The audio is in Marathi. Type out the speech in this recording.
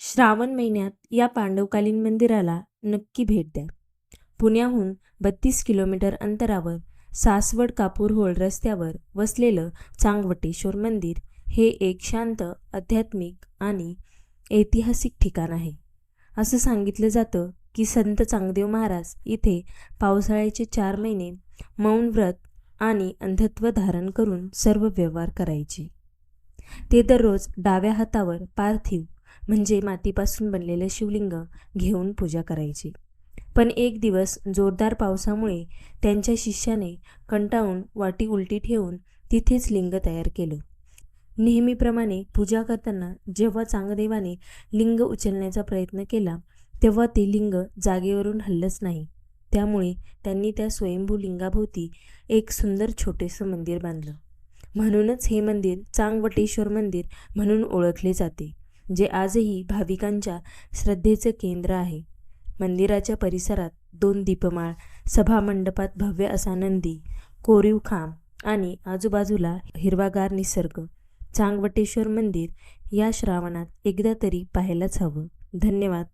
श्रावण महिन्यात या पांडवकालीन मंदिराला नक्की भेट द्या. पुण्याहून 32 किलोमीटर अंतरावर सासवड कापूरहोळ रस्त्यावर वसलेलं चांगवटेश्वर मंदिर हे एक शांत, आध्यात्मिक आणि ऐतिहासिक ठिकाण आहे. असं सांगितलं जातं की संत चांगदेव महाराज इथे पावसाळ्याचे 4 महिने मौन व्रत आणि अंधत्व धारण करून सर्व व्यवहार करायचे. ते दररोज डाव्या हातावर पार्थिव म्हणजे मातीपासून बनलेलं शिवलिंग घेऊन पूजा करायचे. पण एक दिवस जोरदार पावसामुळे त्यांच्या शिष्याने कंटाळून वाटी उलटी ठेवून तिथेच लिंग तयार केलं. नेहमीप्रमाणे पूजा करताना जेव्हा चांगदेवाने लिंग उचलण्याचा प्रयत्न केला तेव्हा ते लिंग जागेवरून हललंच नाही. त्यामुळे त्यांनी त्या स्वयंभू लिंगाभोवती एक सुंदर छोटेसं मंदिर बांधलं. म्हणूनच हे मंदिर चांगवटेश्वर मंदिर म्हणून ओळखले जाते, जे आजही भाविकांच्या श्रद्धेचं केंद्र आहे. मंदिराच्या परिसरात 2 दीपमाळ, सभामंडपात भव्य असा नंदी, कोरीव खांब आणि आजूबाजूला हिरवागार निसर्ग. चांगवटेश्वर मंदिर या श्रावणात एकदा तरी पाहायलाच हवं. धन्यवाद.